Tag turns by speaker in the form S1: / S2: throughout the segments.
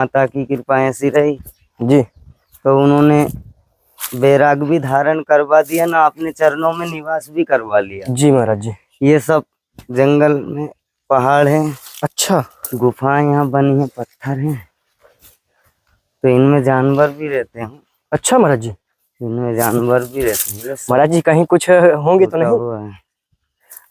S1: माता की कृपा ऐसी रही
S2: जी।
S1: तो उन्होंने बैराग भी धारण करवा दिया ना, अपने चरणों में निवास भी करवा लिया।
S2: जी महाराज जी।
S1: ये सब जंगल में पहाड़ हैं,
S2: अच्छा।
S1: गुफाएं यहाँ बनी हैं, पत्थर हैं, तो इनमें जानवर भी रहते हैं।
S2: अच्छा महाराज जी,
S1: इनमें जानवर भी रहते हैं।
S2: महाराज जी कहीं कुछ होंगे तो नहीं?
S1: हुआ है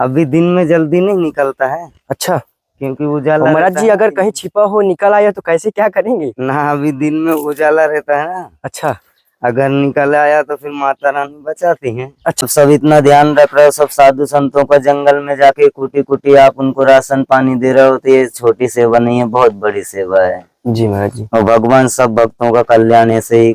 S1: अभी दिन में जल्दी नहीं निकलता है।
S2: अच्छा,
S1: क्योंकि उजाला
S2: महाराज
S1: रहता
S2: जी
S1: है
S2: अगर कहीं छिपा हो निकल आया तो कैसे क्या करेंगे?
S1: ना, अभी दिन में उजाला रहता है ना।
S2: अच्छा।
S1: अगर निकल आया तो फिर माता रानी बचाती हैं।
S2: अच्छा।
S1: सब इतना ध्यान रख रहे हो, सब साधु संतों का जंगल में जाके कुटी कुटी आप उनको राशन पानी दे रहे हो, तो ये छोटी सेवा नहीं है, बहुत बड़ी सेवा है।
S2: जी महाराज जी।
S1: और भगवान सब भक्तों का कल्याण ऐसे ही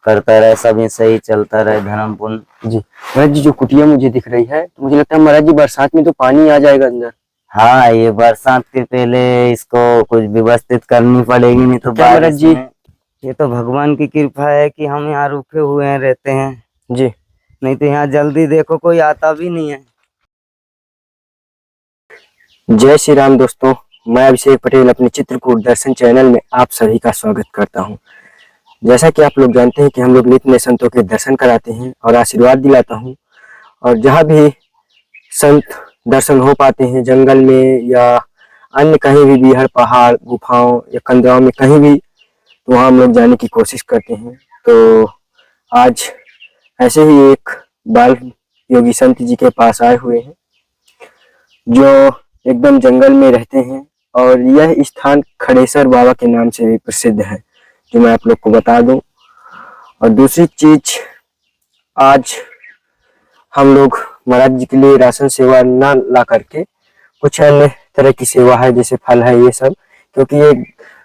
S1: करता रहे, सब ऐसे ही चलता रहे, धर्म पुण्य।
S2: जी महाराज जी, जो कुटिया मुझे दिख रही है तो मुझे लगता है महाराज जी बरसात में तो पानी आ जाएगा अंदर।
S1: हाँ, ये बरसात के पहले इसको कुछ व्यवस्थित करनी पड़ेगी, नहीं तो
S2: क्या महाराज जी?
S1: ये तो भगवान की कृपा है कि हम यहाँ रुके हुए हैं, रहते हैं
S2: जी।
S1: नहीं तो यहाँ जल्दी देखो कोई आता भी नहीं है।
S2: जय श्री राम दोस्तों, मैं अभिषेक पटेल अपने चित्रकूट दर्शन चैनल में आप सभी का स्वागत करता हूं। जैसा कि आप लोग जानते हैं कि हम लोग नित्य नए संतों के दर्शन कराते हैं और आशीर्वाद दिलाता हूं, और जहां भी संत दर्शन हो पाते हैं जंगल में या अन्य कहीं भी बिहार पहाड़ गुफाओं या कंदराओं में कहीं भी, तो वहाँ हम लोग जाने की कोशिश करते हैं। तो आज ऐसे ही एक बाल योगी संत जी के पास आए हुए हैं जो एकदम जंगल में रहते हैं, और यह स्थान खड़ेसर बाबा के नाम से भी प्रसिद्ध है, जो मैं आप लोग को बता दूं। और दूसरी चीज, आज हम लोग महाराज जी के लिए राशन सेवा ना ला करके कुछ अन्य तरह की सेवा है, जैसे फल है ये सब, क्योंकि ये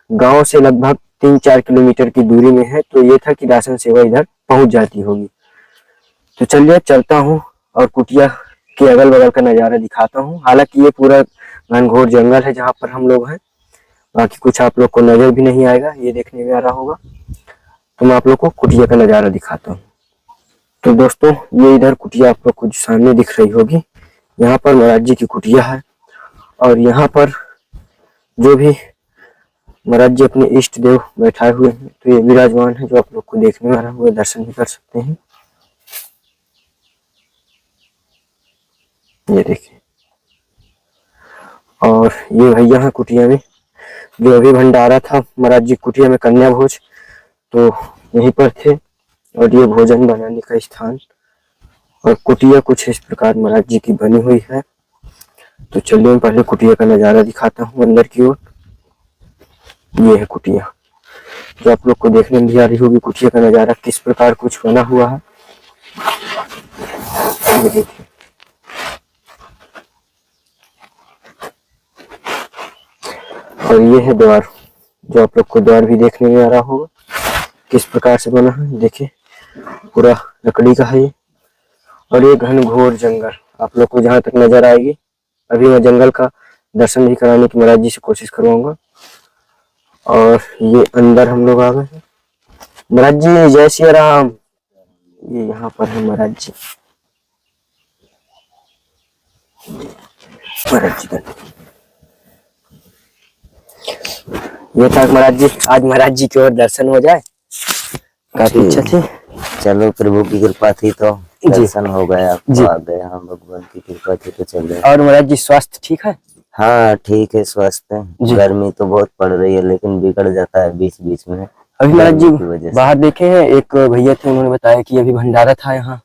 S2: गांव से लगभग 3-4 किलोमीटर की दूरी में है, तो ये था कि राशन सेवा इधर पहुंच जाती होगी। तो चलिए चलता हूँ और कुटिया के अगल बगल का नज़ारा दिखाता हूँ। हालांकि ये पूरा घनघोर जंगल है जहाँ पर हम लोग हैं, बाकी कुछ आप लोग को नजर भी नहीं आएगा, ये देखने में आ रहा होगा। तो मैं आप लोग को कुटिया का नज़ारा दिखाता हूँ। तो दोस्तों, ये इधर कुटिया आप लोग को सामने दिख रही होगी, यहाँ पर महाराज जी की कुटिया है, और यहाँ पर जो भी महाराज जी अपने इष्ट देव बैठाए हुए हैं, तो ये विराजमान है, जो आप लोग को देखने में आ रहा है, वो दर्शन भी कर सकते हैं। ये देखिए, और ये भैया है कुटिया में, जो अभी भंडारा था महाराज जी कुटिया में, कन्या भोज, तो यहीं पर थे, और ये भोजन बनाने का स्थान। और कुटिया कुछ इस प्रकार महाराज जी की बनी हुई है। तो चलिए मैं पहले कुटिया का नज़ारा दिखाता हूँ अंदर की ओर। ये है कुटिया, जो आप लोग को देखने में भी आ रही होगी कुटिया का नज़ारा किस प्रकार कुछ बना हुआ है। ये देखिए, और ये है द्वार, जो आप लोग को द्वार भी देखने में आ रहा होगा किस प्रकार से बना है। देखिए, पूरा लकड़ी का है ये, और ये घनघोर जंगल आप लोग को जहाँ तक नजर आएगी। अभी मैं जंगल का दर्शन भी कराने की महाराज जी से कोशिश करवाऊंगा। और ये अंदर हम लोग आ गए हैं। महाराज जी जय श्री राम। ये यहाँ पर है महाराज जी, महाराज जी ये था महाराज जी, आज महाराज जी की ओर दर्शन हो जाए, काफी इच्छा थी।
S1: चलो, प्रभु की कृपा थी तो दर्शन हो गए, आपको आ गए। हाँ, भगवान की कृपा थी तो चले।
S2: और महाराज जी स्वास्थ्य ठीक है?
S1: हाँ ठीक है, स्वस्थ है। गर्मी तो बहुत पड़ रही है, लेकिन बिगड़ जाता है बीच बीच में।
S2: अभी महाराज जी बाहर देखे हैं, एक भैया थे, उन्होंने बताया कि अभी भंडारा था यहाँ।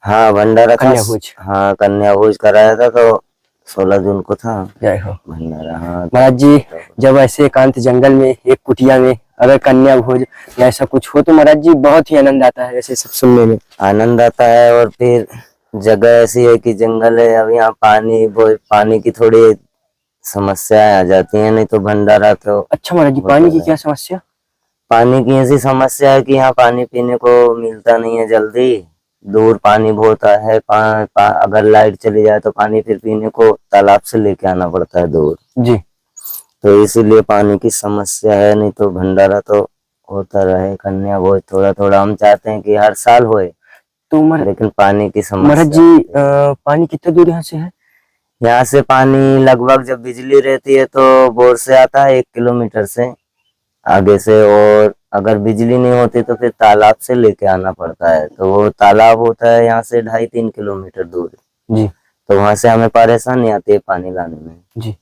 S1: हाँ, भंडारा था।
S2: कन्या भोज।
S1: हाँ, कन्या भोज कराया था, तो 16 जून को था
S2: जय हो
S1: भंडारा। हाँ
S2: महाराज जी, जब ऐसे एकांत जंगल में एक कुटिया में अगर कन्या भोज या ऐसा कुछ हो तो महाराज जी बहुत ही आनंद आता है, ऐसे सब सुनने में
S1: आनंद आता है। और फिर जगह ऐसी है कि जंगल है, अब यहाँ पानी की थोड़ी समस्याएं आ जाती हैं, नहीं तो भंडारा तो।
S2: अच्छा महाराज जी, पानी की क्या समस्या?
S1: पानी की ऐसी समस्या है कि यहाँ पानी पीने को मिलता नहीं है जल्दी, दूर पानी बहुत है। अगर लाइट चली जाए तो पानी फिर पीने को तालाब से लेके आना पड़ता है दूर
S2: जी,
S1: तो इसीलिए पानी की समस्या है। नहीं तो भंडारा तो होता रहे, कन्या भोज थोड़ा थोड़ा हम चाहते हैं कि हर साल होए, तो लेकिन पानी की समस्या।
S2: महाराज जी पानी कितने दूर यहाँ से है?
S1: यहाँ से पानी लगभग जब बिजली रहती है तो बोर से आता है 1 किलोमीटर से, आगे से। और अगर बिजली नहीं होती तो फिर तालाब से लेके आना पड़ता है। तो वो तालाब होता है यहाँ से 2.5-3 किलोमीटर दूर,
S2: जी
S1: तो वहां से हमें परेशानी आती है पानी लाने में।
S2: जी।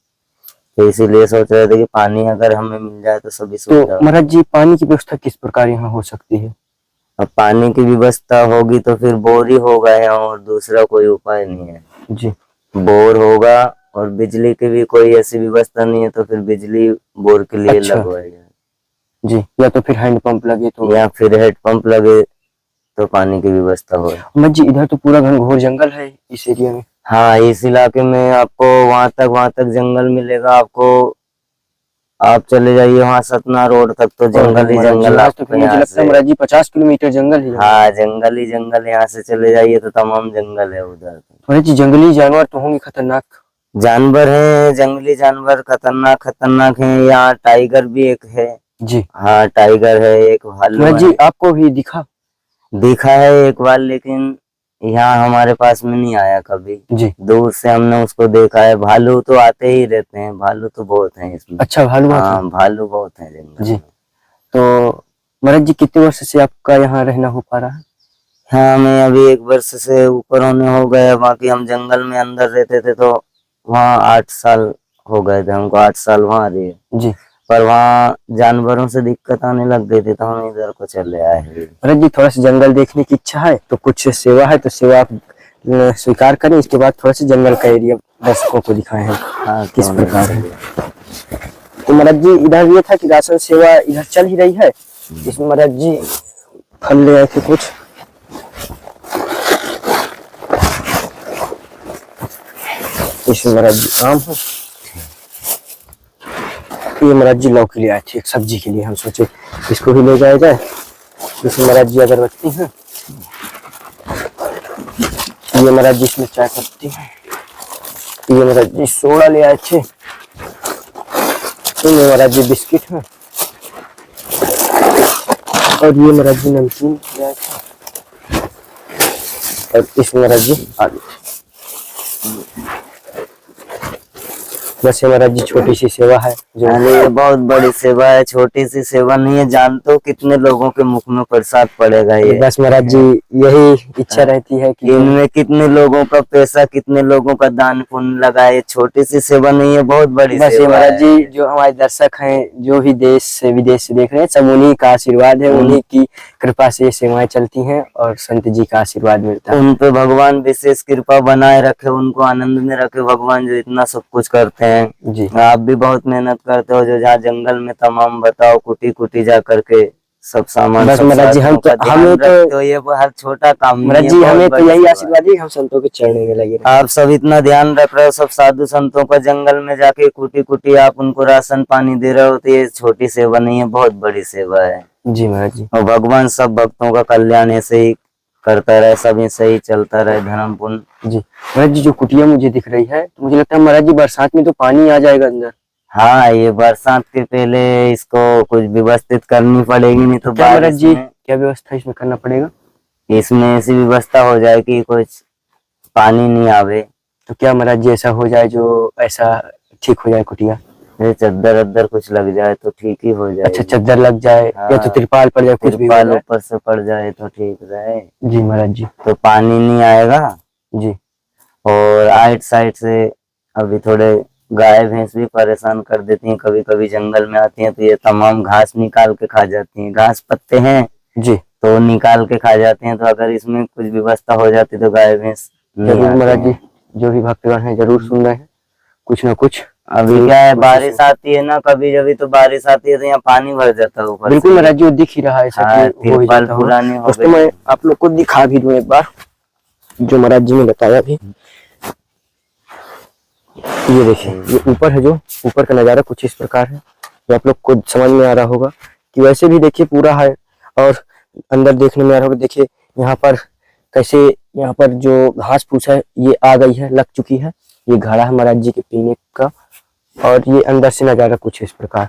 S1: तो इसीलिए सोच रहे थे कि पानी अगर हमें मिल जाए तो सभी
S2: तो
S1: सुविधा।
S2: महाराज जी पानी की व्यवस्था किस प्रकार यहाँ हो सकती है?
S1: अब पानी की व्यवस्था होगी तो फिर बोर ही होगा यहाँ, और दूसरा कोई उपाय नहीं है।
S2: जी
S1: बोर होगा, और बिजली की भी कोई ऐसी व्यवस्था नहीं है, तो फिर बिजली बोर के लिए
S2: अच्छा।
S1: लगवाई जाए,
S2: जी, या तो फिर हैंडपंप लगे तो।
S1: या फिर हेडपंप लगे तो पानी की व्यवस्था हो।
S2: महाराज जी इधर तो पूरा घनघोर जंगल है इस एरिया में।
S1: हाँ, इस इलाके में आपको वहां तक जंगल मिलेगा आपको। आप चले जाइए वहाँ सतना रोड तक तो जंगल ही
S2: महाराज जी
S1: जंगल
S2: आज तो
S1: आपको
S2: फिर मुझे
S1: यहाँ
S2: लगता है
S1: से।
S2: महाराज जी 50 किलोमीटर जंगल ही जंगल।
S1: हाँ, जंगल ही जंगल, यहाँ से चले जाइए तो तमाम जंगल है उधर।
S2: महाराज जी जंगली जानवर तो होंगे खतरनाक।
S1: जानवर हैं, जंगली जानवर खतरनाक खतरनाक हैं। यहाँ टाइगर भी एक है।
S2: जी।
S1: हाँ, टाइगर है, एक भालू
S2: महाराज जी
S1: है।
S2: आपको भी दिखा?
S1: दिखा है एक बार, लेकिन यहाँ हमारे पास में नहीं आया कभी।
S2: जी।
S1: दूर से हमने उसको देखा है। भालू तो आते ही रहते हैं, भालू तो बहुत हैं इसमें।
S2: अच्छा भालू आते हैं?
S1: हाँ, भालू बहुत हैं जंगल
S2: जी।
S1: में।
S2: तो महाराज जी कितने वर्ष से आपका यहाँ रहना हो पा रहा है?
S1: हाँ, हमें अभी 1 वर्ष से ऊपर होने हो गए। बाकी हम जंगल में अंदर रहते थे तो वहाँ 8 साल हो गए थे हमको। 8 साल वहाँ रहे।
S2: जी।
S1: पर वहाँ जानवरों से दिक्कत आने लग गई थी तो हम इधर को चले आए हैं।
S2: महाराज जी थोड़ा सा जंगल देखने की इच्छा है तो कुछ सेवा है तो सेवा आप स्वीकार करें। इसके बाद थोड़ा सा जंगल का एरिया दर्शकों को दिखाए हैं
S1: हाँ,
S2: किस
S1: क्यों नहीं।
S2: प्रकार है। तो महाराज जी इधर ये था कि राशन सेवा इधर चल ही रही है। इसमें महाराज जी फल ले आए थे कुछ। इसमें महाराज जी आम है। ये महाराज जी लौकी ले आए थे एक सब्जी के लिए। हम सोचे इसको भी ले जाया जाए। इसमें महाराज जी अगरबत्ती है। ये महाराज जी इसमें चाय पत्ती है। ये महाराज जी सोडा ले आए थे। ये महाराज जी बिस्किट है। और ये महाराज जी नमकीन ले आए थे। और इसमें महाराज जी आलू। बस ये महाराज जी छोटी सी सेवा है जो।
S1: अरे ये बहुत बड़ी सेवा है, छोटी सी सेवा नहीं है। जानते हो कितने लोगों के मुख में प्रसाद पड़ेगा ये।
S2: बस महाराज जी यही इच्छा रहती है कि
S1: इनमें कितने लोगों का पैसा, कितने लोगों का दान पुण्य लगा है। छोटी सी सेवा नहीं है, बहुत बड़ी
S2: बस ये
S1: सेवा
S2: महाराज
S1: है।
S2: जी जो हमारे दर्शक हैं जो भी देश से विदेश से देख रहे हैं सब उन्हीं का आशीर्वाद है। उन्हीं की कृपा से ये सेवाएं चलती हैं और संत जी का आशीर्वाद मिलता है।
S1: उन पे भगवान विशेष कृपा बनाए रखे, उनको आनंद में रखे भगवान, जो इतना सब कुछ करते हैं।
S2: जी।
S1: आप भी बहुत मेहनत करते हो, जो जहाँ जंगल में तमाम बताओ कुटी कुटी जा करके सब सामान।
S2: बस
S1: सब
S2: महाराज जी
S1: साथियों का ध्यान
S2: हमें
S1: रखते हो। ये हर छोटा काम नहीं
S2: महाराज
S1: है,
S2: जी
S1: बहुत
S2: हमें तो
S1: बड़ी
S2: यही
S1: सेवा है।
S2: आशीर्वाद है कि हम संतों के चरणों में लगे रहें।
S1: आप सब इतना ध्यान रख रहे हो, सब साधु संतों का जंगल में जाके कुटी कुटी आप उनको राशन पानी दे रहे हो, तो ये छोटी सेवा नहीं है, बहुत बड़ी सेवा है।
S2: जी महाराज जी।
S1: और भगवान सब भक्तों का कल्याण ऐसे ही करता रहे, सब ऐसे ही चलता रहे, धर्म पुण्य।
S2: जी महाराज जी जो कुटिया मुझे दिख रही है तो मुझे लगता है महाराज जी बरसात में तो पानी आ जाएगा अंदर।
S1: हाँ, ये बरसात के पहले इसको कुछ व्यवस्थित करनी पड़ेगी, नहीं तो
S2: क्या महाराज
S1: बारिश
S2: जी
S1: में
S2: क्या व्यवस्था इसमें करना पड़ेगा?
S1: इसमें ऐसी व्यवस्था हो जाए कि कुछ पानी नहीं आवे।
S2: तो क्या महाराज जी ऐसा हो जाए जो ऐसा ठीक हो जाए कुटिया?
S1: ये चद्दर अद्दर कुछ लग जाए तो ठीक ही हो जाए।
S2: अच्छा चद्दर लग जाए या तो
S1: हाँ,
S2: तिरपाल पड़ जाए कुछ भी हो
S1: तिरपाल
S2: जाए।
S1: ऊपर से पड़ जाए तो ठीक रहे।
S2: जी महाराज जी।
S1: तो पानी नहीं आएगा।
S2: जी।
S1: और आइट साइड से अभी थोड़े गाय भैंस भी परेशान कर देती हैं, कभी कभी जंगल में आती हैं तो ये तमाम घास निकाल के खा जाती हैं। घास पत्ते हैं
S2: जी
S1: तो निकाल के खा जाते हैं। तो अगर इसमें कुछ व्यवस्था हो जाती तो गाय भैंस नहीं
S2: जरूर
S1: आती
S2: महाराज जी
S1: हैं।
S2: जो भी भक्तगण हैं जरूर सुन रहे हैं कुछ ना कुछ।
S1: अभी क्या है, बारिश आती है ना कभी जभी, तो बारिश आती है तो यहाँ पानी भर जाता है ऊपर
S2: बिल्कुल
S1: से।
S2: महाराज जी वो दिख ही रहा है ऐसा
S1: हाँ,
S2: कि हो ही
S1: तिरपाल
S2: जाता होगा।
S1: पुरानी हो
S2: दोस्तों मैं आप लोग को दिखा भी दूं एक बार जो महाराज जी ने बताया भी। ये देखिए ये ऊपर है, जो ऊपर का नजारा कुछ इस प्रकार है जो आप लोग को समझ में आ रहा होगा कि वैसे भी देखिए पूरा है और अंदर देखने में आ रहा होगा। देखिए यहाँ पर कैसे यहाँ पर जो घास फूस है ये आ गई है, लग चुकी है। ये घड़ा है महाराज जी के पीने का और ये अंदर से नजारा कुछ इस प्रकार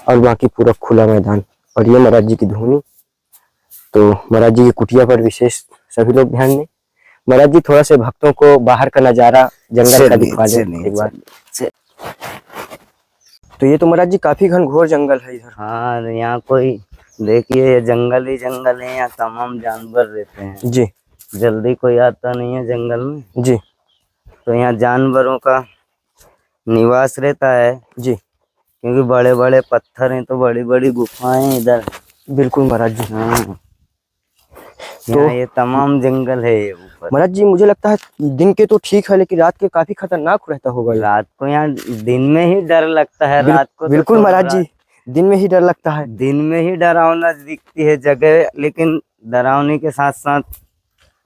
S2: और बाकी पूरा खुला मैदान। और ये महाराज जी की धुनी। तो महाराज जी की कुटिया पर विशेष सभी लोग ध्यान दें। महाराज जी थोड़ा से भक्तों को बाहर का नजारा जंगल का दिखवा दें एक बार। तो ये तो महाराज जी काफी घनघोर जंगल है इधर।
S1: हाँ, यहाँ कोई देखिए, ये जंगल ही जंगल है, यहाँ तमाम जानवर रहते हैं।
S2: जी
S1: जल्दी कोई आता नहीं है जंगल में,
S2: जी
S1: तो यहाँ जानवरों का निवास रहता है।
S2: जी
S1: क्योंकि बड़े बड़े पत्थर हैं, तो बड़ी बड़ी गुफाएं हैं इधर।
S2: बिल्कुल महाराज जी।
S1: हाँ,
S2: तो
S1: यहाँ ये तमाम जंगल है ये ऊपर।
S2: महाराज जी मुझे लगता है दिन के तो ठीक है, लेकिन रात के काफी खतरनाक रहता होगा ये।
S1: रात को यहाँ दिन में ही डर लगता है, रात को तो
S2: बिल्कुल
S1: सब
S2: महाराज जी, दिन में ही डर लगता है।
S1: दिन में ही डरावना दिखती है जगह, लेकिन डरावनी के साथ साथ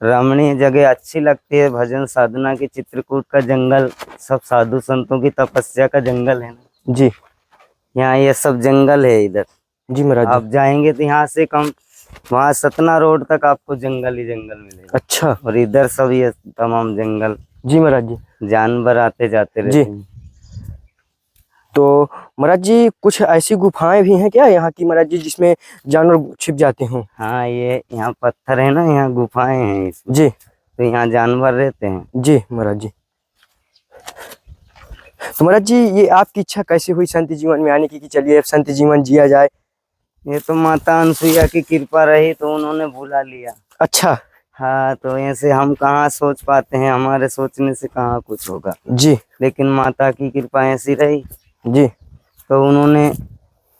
S1: रमणीय जगह अच्छी लगती है। भजन साधना की, चित्रकूट का जंगल सब साधु संतों की तपस्या का जंगल है ना।
S2: जी
S1: यहाँ ये सब जंगल है इधर।
S2: जी महाराज जी।
S1: आप जाएंगे तो यहाँ से कम, वहाँ सतना रोड तक आपको जंगल ही जंगल मिलेगा।
S2: अच्छा
S1: और इधर सब ये तमाम जंगल,
S2: जी महाराज जी।
S1: जानवर आते जाते रहते हैं।
S2: तो महाराज जी कुछ ऐसी गुफाएं भी हैं क्या यहाँ की महाराज जी, जिसमें जानवर छिप जाते हों?
S1: हाँ, ये यहाँ पत्थर है ना, यहाँ गुफाएं हैं इसमें,
S2: जी
S1: तो यहाँ जानवर रहते हैं।
S2: जी महाराज जी। तो महाराज जी ये आपकी इच्छा कैसे हुई संत जीवन में आने की, कि चलिए अब संत जीवन जिया जाए?
S1: ये तो माता अनसुईया की कृपा रही, तो उन्होंने बुला लिया।
S2: अच्छा
S1: हाँ, तो ऐसे हम कहाँ सोच पाते हैं, हमारे सोचने से कहाँ कुछ होगा।
S2: जी
S1: लेकिन माता की कृपा ऐसी रही,
S2: जी
S1: तो उन्होंने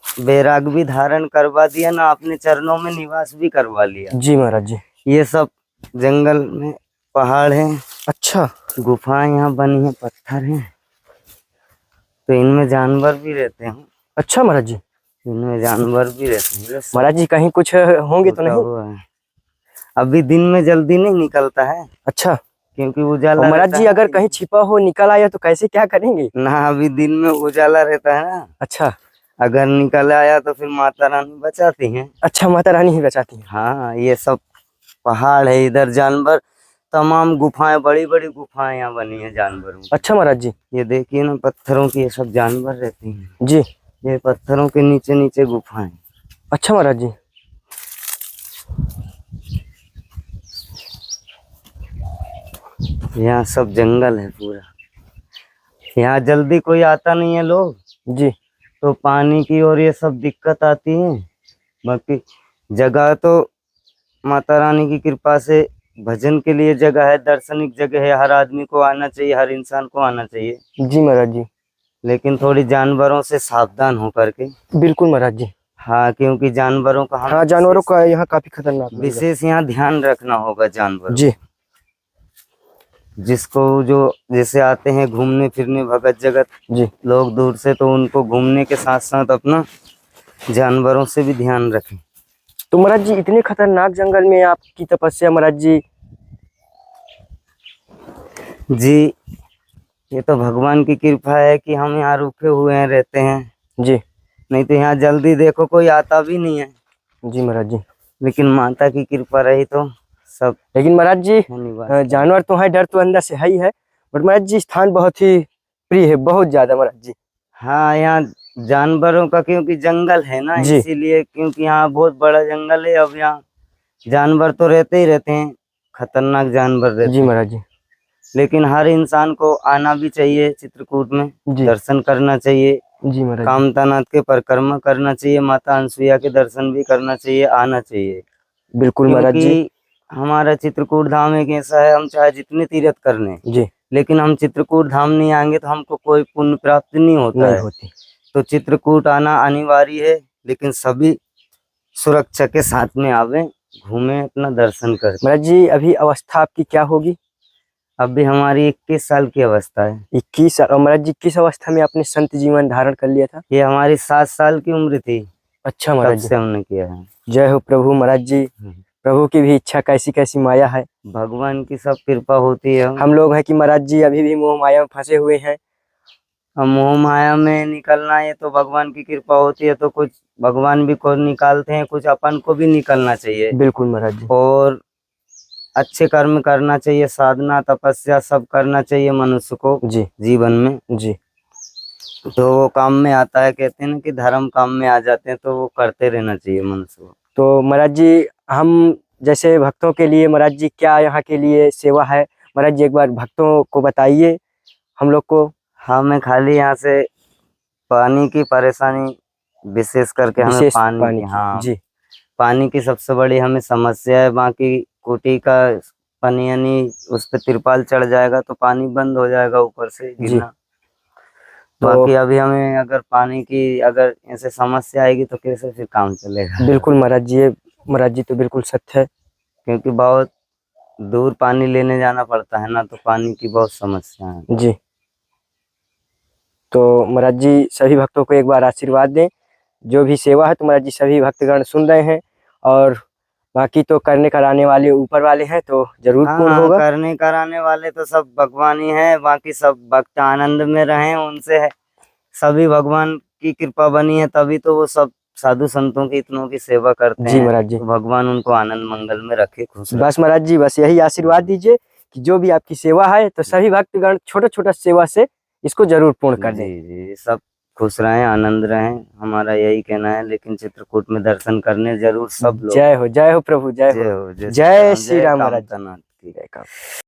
S1: बैराग भी धारण करवा दिया ना, अपने चरणों में निवास भी करवा लिया।
S2: जी महाराज जी।
S1: ये सब जंगल में पहाड़ हैं,
S2: अच्छा
S1: गुफाएं यहाँ बनी हैं, पत्थर हैं, तो इनमें जानवर भी रहते हैं।
S2: अच्छा महाराज जी।
S1: इनमें जानवर भी रहते हैं। ये सब
S2: महाराज जी कहीं कुछ होंगे तो
S1: होता
S2: नहीं?
S1: हुआ है। अभी दिन में जल्दी नहीं निकलता है,
S2: अच्छा
S1: क्योंकि उजाला
S2: महाराज
S1: रहता
S2: जी
S1: है।
S2: अगर कहीं छिपा हो निकल आया तो कैसे क्या करेंगे?
S1: ना, अभी दिन में उजाला रहता है ना,
S2: अच्छा
S1: अगर निकल आया तो फिर माता रानी बचाती हैं।
S2: अच्छा, माता रानी ही बचाती हैं।
S1: हाँ, ये सब पहाड़ है, इधर जानवर, तमाम गुफाएं, बड़ी बड़ी गुफाएं यहाँ बनी है जानवरों की।
S2: अच्छा महाराज जी।
S1: ये देखिए ना, पत्थरों की, ये सब जानवर रहते हैं।
S2: जी
S1: ये पत्थरों के नीचे नीचे गुफाएं।
S2: अच्छा महाराज जी।
S1: यहाँ सब जंगल है पूरा। यहाँ जल्दी कोई आता नहीं है लोग,
S2: जी
S1: तो पानी की और ये सब दिक्कत आती है। बाकी जगह तो माता रानी की कृपा से भजन के लिए जगह है, दर्शनिक जगह है, हर आदमी को आना चाहिए, हर इंसान को आना चाहिए।
S2: जी महाराज जी।
S1: लेकिन थोड़ी जानवरों से सावधान हो करके।
S2: बिल्कुल महाराज जी।
S1: हाँ, क्योंकि जानवरों का
S2: हाँ, जानवरों का यहाँ काफी खतरनाक
S1: विशेष यहाँ ध्यान रखना होगा जानवरों।
S2: जी
S1: जिसको जो जैसे आते हैं घूमने फिरने भगत जगत
S2: जी
S1: लोग दूर से, तो उनको घूमने के साथ साथ अपना जानवरों से भी ध्यान रखें।
S2: तो महाराज जी इतने खतरनाक जंगल में आपकी तपस्या महाराज जी?
S1: जी, ये तो भगवान की कृपा है कि हम यहाँ रुके हुए हैं, रहते हैं।
S2: जी
S1: नहीं तो यहाँ जल्दी देखो कोई आता भी नहीं है।
S2: जी महाराज जी।
S1: लेकिन माता की कृपा रही तो सब।
S2: लेकिन महाराज जी
S1: धन्यवाद।
S2: जानवर तो है, डर तो अंदर से है ही है, बट महाराज जी स्थान बहुत ही प्रिय है, बहुत ज्यादा महाराज जी।
S1: हाँ, यहाँ जानवरों का, क्योंकि जंगल है ना,
S2: जी।
S1: इसीलिए, क्योंकि यहाँ बहुत बड़ा जंगल है। अब यहाँ जानवर तो रहते ही रहते हैं, खतरनाक जानवर रहते
S2: जी
S1: हैं।
S2: महाराज जी।
S1: लेकिन हर इंसान को आना भी चाहिए चित्रकूट में,
S2: जी
S1: दर्शन करना चाहिए,
S2: जी महाराज जी।
S1: कामतानाथ के परिक्रमा करना चाहिए, माता अनसुईया के दर्शन भी करना चाहिए, आना चाहिए।
S2: बिल्कुल महाराज जी।
S1: क्योंकि हमारा चित्रकूट धाम एक ऐसा है, हम चाहे जितने तीर्थ कर लें,
S2: जी
S1: लेकिन हम चित्रकूट धाम नहीं आएंगे तो हमको कोई पुण्य प्राप्ति नहीं होता
S2: नहीं
S1: है।
S2: होती।
S1: तो चित्रकूट आना अनिवार्य है, लेकिन सभी सुरक्षा के साथ में आवे, घूमे, अपना दर्शन करें।
S2: महाराज जी अभी अवस्था आपकी क्या होगी?
S1: अभी हमारी 21 साल की अवस्था है।
S2: 21 साल। और महाराज जी किस अवस्था में आपने संत जीवन धारण कर लिया था?
S1: ये हमारी 7 साल की उम्र थी,
S2: अच्छा
S1: तब
S2: महाराज जी।
S1: से हमने किया है।
S2: जय हो प्रभु महाराज जी। प्रभु की भी इच्छा, कैसी कैसी माया है,
S1: भगवान की सब कृपा होती है।
S2: हम लोग हैं कि महाराज जी अभी भी मोह माया में फंसे हुए हैं।
S1: हम मोह माया में निकलना है तो भगवान की कृपा होती है, तो कुछ भगवान भी को निकालते हैं, कुछ अपन को भी निकलना चाहिए।
S2: बिल्कुल महाराज जी।
S1: और अच्छे कर्म करना चाहिए, साधना तपस्या सब करना चाहिए मनुष्य को
S2: जी
S1: जीवन में।
S2: जी
S1: तो वो काम में आता है, कहते हैं ना कि धर्म काम में आ जाते हैं, तो वो करते रहना चाहिए मनुष्य को।
S2: तो महाराज जी हम जैसे भक्तों के लिए महाराज जी क्या यहाँ के लिए सेवा है महाराज जी, एक बार भक्तों को बताइए हम लोग को।
S1: हाँ, मैं खाली यहाँ से पानी की परेशानी विशेष करके हमें
S2: विशेष
S1: पानी
S2: पानी
S1: की,
S2: की।
S1: हाँ
S2: जी
S1: पानी की सबसे बड़ी हमें समस्या है। बाकी कुटी का पानी यानी उस पे तिरपाल चढ़ जाएगा तो पानी बंद हो जाएगा ऊपर से
S2: जी।
S1: गिरना।
S2: तो
S1: बाकी अभी हमें अगर पानी की अगर ऐसे समस्या आएगी तो कैसे फिर काम चलेगा।
S2: बिल्कुल महाराज जी, ये महाराज जी तो बिल्कुल सत्य है।
S1: क्योंकि बहुत दूर पानी लेने जाना पड़ता है ना, तो पानी की बहुत समस्या है।
S2: जी तो महाराज जी सभी भक्तों को एक बार आशीर्वाद दें, जो भी सेवा है तो महाराज जी सभी भक्तगण सुन रहे हैं, और बाकी तो करने कराने वाले ऊपर वाले हैं, तो जरूर
S1: हाँ
S2: पूर्ण
S1: हाँ,
S2: होगा।
S1: करने कराने वाले तो सब भगवान ही हैं। बाकी सब भक्त आनंद में रहें, उनसे है सभी भगवान की कृपा बनी है, तभी तो वो सब साधु संतों की इतनों की सेवा करते
S2: जी
S1: हैं।
S2: महाराज जी,
S1: तो भगवान उनको आनंद मंगल में रखे, खुश रखे।
S2: बस महाराज जी बस यही आशीर्वाद दीजिए कि जो भी आपकी सेवा है तो सभी भक्तगण छोटा छोटा सेवा से इसको जरूर पूर्ण कर दें।
S1: जी जी, सब खुश रहें, आनंद रहें, हमारा यही कहना है। लेकिन चित्रकूट में दर्शन करने जरूर सब लोग।
S2: जय हो प्रभु, जय
S1: जय
S2: हो।
S1: हो, जय
S2: जय
S1: सीताराम,
S2: श्री
S1: जय
S2: राम महाराज जी।
S1: कामतानाथ की।
S2: जय कामता।